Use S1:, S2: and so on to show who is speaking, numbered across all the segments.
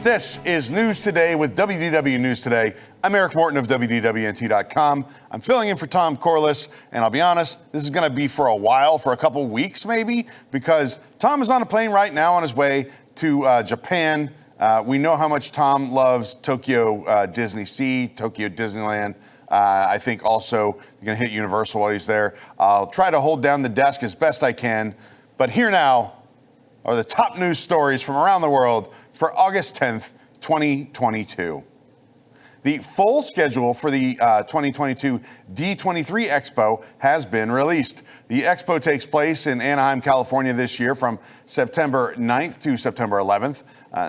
S1: This is News Today with WDW News Today. I'm Eric Morton of WDWNT.com. I'm filling in for Tom Corliss, and I'll be honest, this is going to be for a while, for a couple weeks maybe, because Tom is on a plane right now on his way to Japan. We know how much Tom loves Tokyo Disney Sea, Tokyo Disneyland. I think also you're going to hit Universal while he's there. I'll try to hold down the desk as best I can, but here now are the top news stories from around the world for August 10th, 2022. The full schedule for the 2022 D23 Expo has been released. The Expo takes place in Anaheim, California this year from September 9th to September 11th.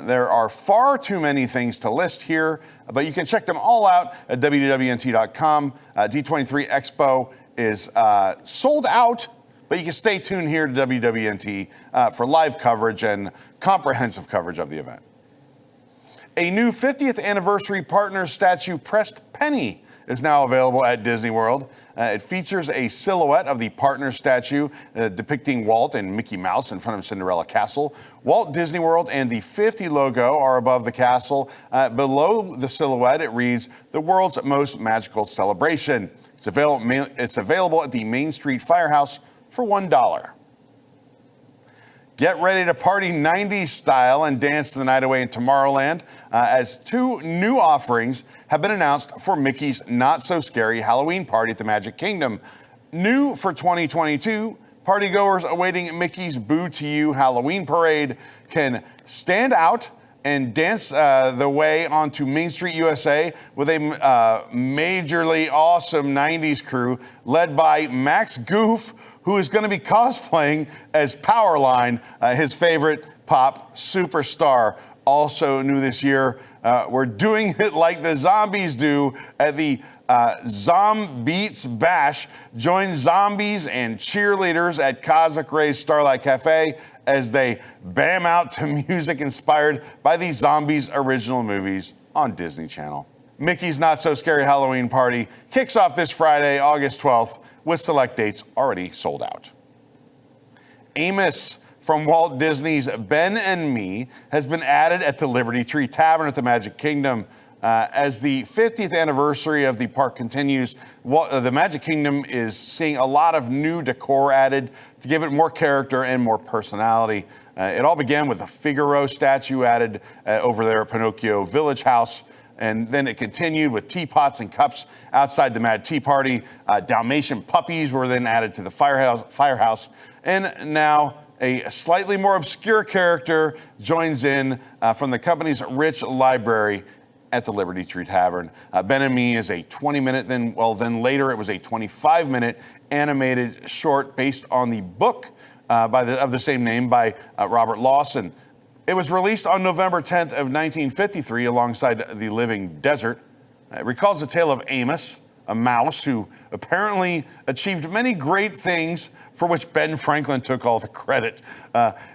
S1: There are far too many things to list here, but you can check them all out at WDWNT.com. D23 Expo is sold out, but you can stay tuned here to WDWNT for live coverage and comprehensive coverage of the event. A new 50th anniversary partner statue pressed penny is now available at Disney World. It features a silhouette of the partner statue depicting Walt and Mickey Mouse in front of Cinderella Castle. Walt Disney World and the 50 logo are above the castle. Below the silhouette, it reads, "The world's most magical celebration." It's available at the Main Street Firehouse for $1. Get ready to party 90s style and dance the night away in Tomorrowland as two new offerings have been announced for Mickey's Not So Scary Halloween Party at the Magic Kingdom. New for 2022, partygoers awaiting Mickey's Boo to You Halloween Parade can stand out and dance the way onto Main Street USA with a majorly awesome 90s crew led by Max Goof, who is going to be cosplaying as Powerline, his favorite pop superstar. Also new this year, we're doing it like the zombies do at the ZOM-BEATS Bash. Join zombies and cheerleaders at Cosmic Ray's Starlight Cafe as they bam out to music inspired by the Zombies original movies on Disney Channel. Mickey's Not So Scary Halloween Party kicks off this Friday, August 12th, with select dates already sold out. Amos from Walt Disney's Ben and Me has been added at the Liberty Tree Tavern at the Magic Kingdom. As the 50th anniversary of the park continues, the Magic Kingdom is seeing a lot of new decor added to give it more character and more personality. It all began with a Figaro statue added over there at Pinocchio Village House. And then it continued with teapots and cups outside the Mad Tea Party. Dalmatian puppies were then added to the firehouse. And now a slightly more obscure character joins in from the company's rich library at the Liberty Tree Tavern. Ben and Me is a 20-minute, then later it was a 25-minute animated short based on the book of the same name by Robert Lawson. It was released on November 10th of 1953 alongside The Living Desert. It recalls the tale of Amos, a mouse who apparently achieved many great things for which Ben Franklin took all the credit.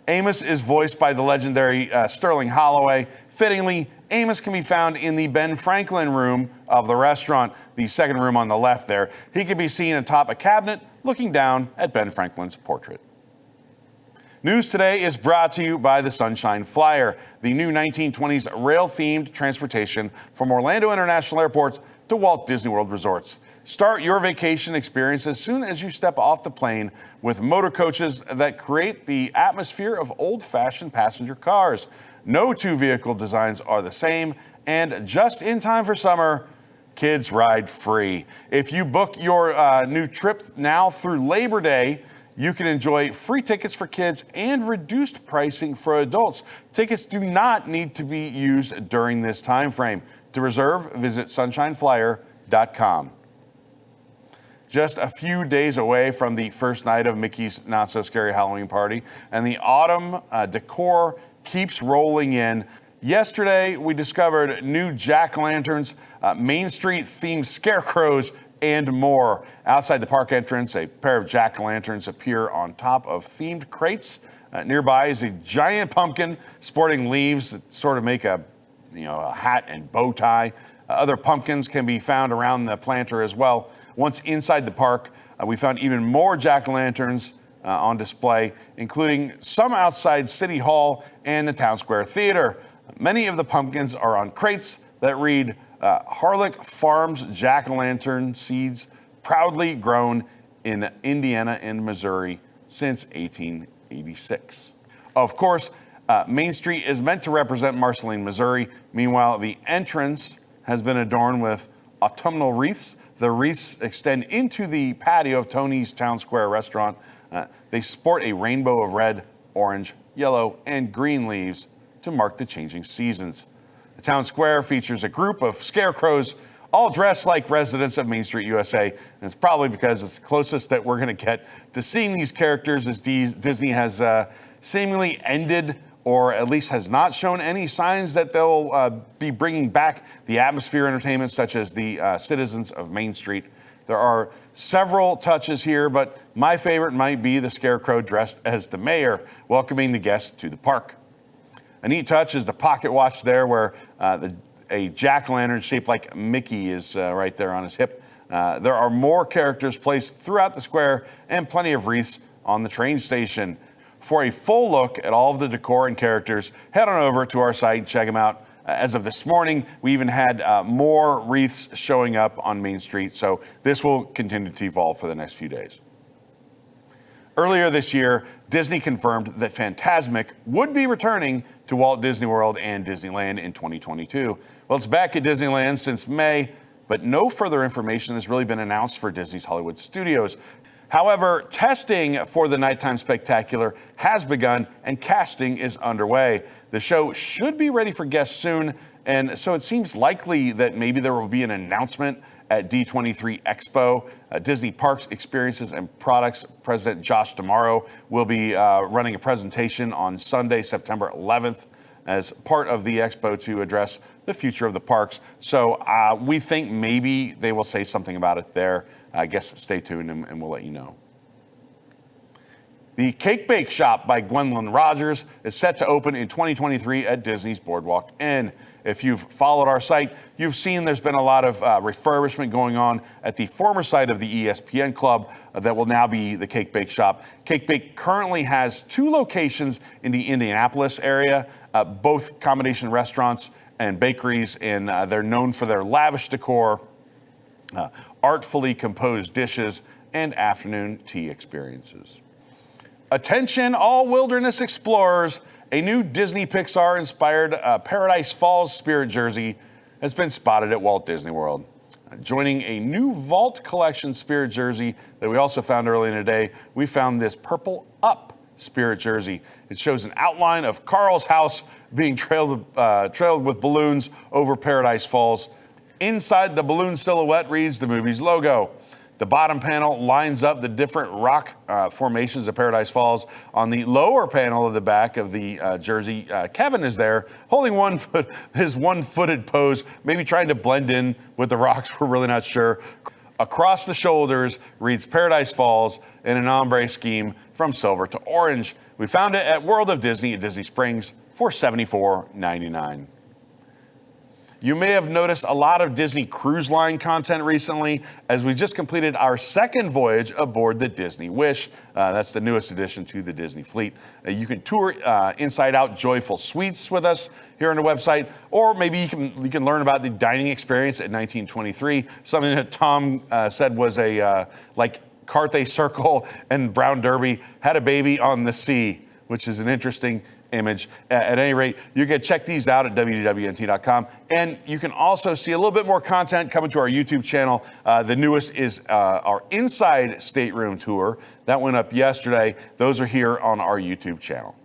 S1: Amos is voiced by the legendary Sterling Holloway. Fittingly, Amos can be found in the Ben Franklin room of the restaurant, the second room on the left there. He can be seen atop a cabinet looking down at Ben Franklin's portrait. News Today is brought to you by the Sunshine Flyer, the new 1920s rail-themed transportation from Orlando International Airport to Walt Disney World Resorts. Start your vacation experience as soon as you step off the plane with motor coaches that create the atmosphere of old-fashioned passenger cars. No two vehicle designs are the same, and just in time for summer, kids ride free. If you book your new trip now through Labor Day, you can enjoy free tickets for kids and reduced pricing for adults. Tickets do not need to be used during this time frame. To reserve, visit sunshineflyer.com. Just a few days away from the first night of Mickey's Not So Scary Halloween Party, and the autumn decor keeps rolling in. Yesterday, we discovered new jack-o'-lanterns, Main Street themed scarecrows, and more. Outside the park entrance, a pair of jack-o'-lanterns appear on top of themed crates. Nearby is a giant pumpkin sporting leaves that sort of make a hat and bow tie. Other pumpkins can be found around the planter as well. Once inside the park, we found even more jack-o'-lanterns on display, including some outside City Hall and the Town Square Theater. Many of the pumpkins are on crates that read Harlick Farms Jack-o'-lantern seeds, proudly grown in Indiana and Missouri since 1886. Of course, Main Street is meant to represent Marceline, Missouri. Meanwhile, the entrance has been adorned with autumnal wreaths. The wreaths extend into the patio of Tony's Town Square restaurant. They sport a rainbow of red, orange, yellow, and green leaves to mark the changing seasons. The Town Square features a group of scarecrows all dressed like residents of Main Street, USA. And it's probably because it's the closest that we're going to get to seeing these characters, as Disney has seemingly ended, or at least has not shown any signs that they'll be bringing back the atmosphere entertainment such as the citizens of Main Street. There are several touches here, but my favorite might be the scarecrow dressed as the mayor, welcoming the guests to the park. A neat touch is the pocket watch there, where a jack-o'-lantern shaped like Mickey is right there on his hip. There are more characters placed throughout the square and plenty of wreaths on the train station. For a full look at all of the decor and characters, head on over to our site and check them out. As of this morning, we even had more wreaths showing up on Main Street, so this will continue to evolve for the next few days. Earlier this year, Disney confirmed that Fantasmic would be returning to Walt Disney World and Disneyland in 2022. Well, it's back at Disneyland since May, but no further information has really been announced for Disney's Hollywood Studios. However, testing for the Nighttime Spectacular has begun and casting is underway. The show should be ready for guests soon, and so it seems likely that maybe there will be an announcement at D23 Expo. Disney Parks Experiences and Products President Josh D'Amaro will be running a presentation on Sunday, September 11th, as part of the Expo to address the future of the parks. So we think maybe they will say something about it there. I guess stay tuned and we'll let you know. The Cake Bake Shop by Gwendolyn Rogers is set to open in 2023 at Disney's Boardwalk Inn. If you've followed our site, you've seen there's been a lot of refurbishment going on at the former site of the ESPN Club that will now be the Cake Bake Shop. Cake Bake currently has 2 locations in the Indianapolis area, both combination restaurants and bakeries, and they're known for their lavish decor, artfully composed dishes, and afternoon tea experiences. Attention all wilderness explorers, a new Disney Pixar-inspired Paradise Falls Spirit jersey has been spotted at Walt Disney World. Joining a new Vault Collection Spirit jersey that we also found earlier in the day, we found this Purple Up Spirit jersey. It shows an outline of Carl's house being trailed with balloons over Paradise Falls. Inside the balloon silhouette reads the movie's logo. The bottom panel lines up the different rock formations of Paradise Falls. On the lower panel of the back of the jersey, Kevin is there holding his one-footed pose, maybe trying to blend in with the rocks. We're really not sure. Across the shoulders reads Paradise Falls in an ombre scheme from silver to orange. We found it at World of Disney at Disney Springs for $74.99. You may have noticed a lot of Disney Cruise Line content recently, as we just completed our second voyage aboard the Disney Wish. That's the newest addition to the Disney fleet. You can tour Inside Out Joyful Suites with us here on the website, or maybe you can learn about the dining experience at 1923, something that Tom said was a like Carthay Circle and Brown Derby had a baby on the sea, which is an interesting image. At any rate, you can check these out at WDWNT.com. And you can also see a little bit more content coming to our YouTube channel. The newest is our Inside Stateroom Tour. That went up yesterday. Those are here on our YouTube channel.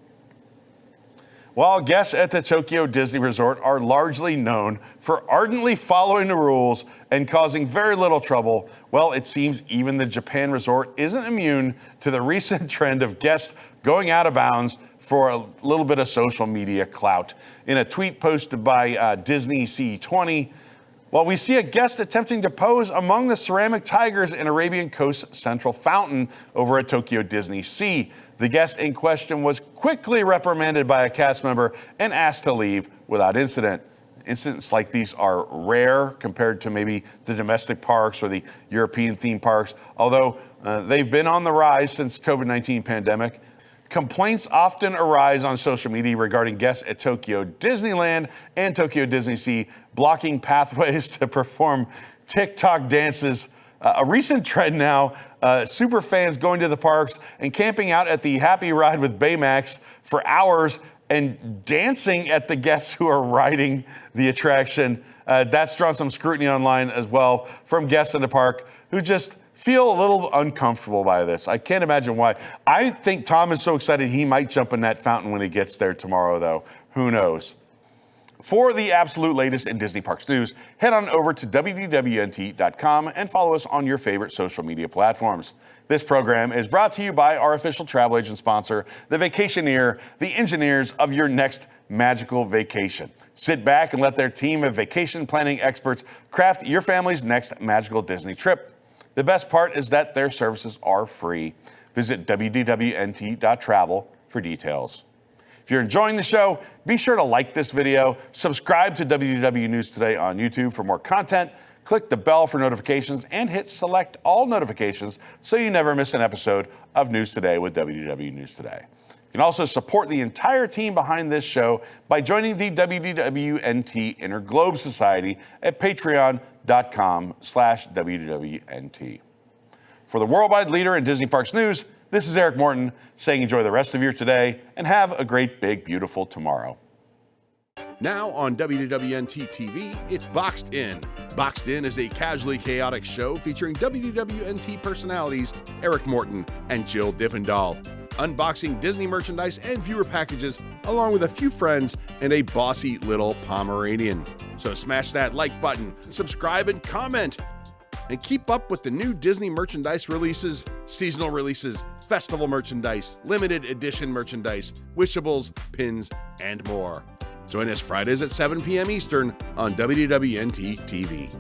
S1: While guests at the Tokyo Disney Resort are largely known for ardently following the rules and causing very little trouble, well, it seems even the Japan Resort isn't immune to the recent trend of guests going out of bounds for a little bit of social media clout. In a tweet posted by Disney C20, well, we see a guest attempting to pose among the ceramic tigers in Arabian Coast Central Fountain over at Tokyo Disney Sea. The guest in question was quickly reprimanded by a cast member and asked to leave without incident. Incidents like these are rare compared to maybe the domestic parks or the European theme parks, although they've been on the rise since COVID-19 pandemic. Complaints often arise on social media regarding guests at Tokyo Disneyland and Tokyo DisneySea blocking pathways to perform TikTok dances. A recent trend now, super fans going to the parks and camping out at the Happy Ride with Baymax for hours and dancing at the guests who are riding the attraction. That's drawn some scrutiny online as well from guests in the park who just feel a little uncomfortable by this. I can't imagine why. I think Tom is so excited he might jump in that fountain when he gets there tomorrow, though. Who knows? For the absolute latest in Disney Parks news, head on over to WDWNT.com and follow us on your favorite social media platforms. This program is brought to you by our official travel agent sponsor, The Vacationeer, the engineers of your next magical vacation. Sit back and let their team of vacation planning experts craft your family's next magical Disney trip. The best part is that their services are free. Visit WDWNT.travel for details. If you're enjoying the show, be sure to like this video, subscribe to WDW News Today on YouTube for more content, click the bell for notifications, and hit select all notifications so you never miss an episode of News Today with WDW News Today. You can also support the entire team behind this show by joining the WDWNT Interglobe Society at patreon.com/WDWNT. For the worldwide leader in Disney Parks news, this is Eric Morton saying enjoy the rest of your today and have a great, big, beautiful tomorrow.
S2: Now on WDWNT TV, it's Boxed In. Boxed In is a casually chaotic show featuring WDWNT personalities Eric Morton and Jill Diffendahl, unboxing Disney merchandise and viewer packages, along with a few friends and a bossy little Pomeranian. So smash that like button, subscribe and comment, and keep up with the new Disney merchandise releases, seasonal releases, festival merchandise, limited edition merchandise, wishables, pins, and more. Join us Fridays at 7 p.m. Eastern on WDWNT TV.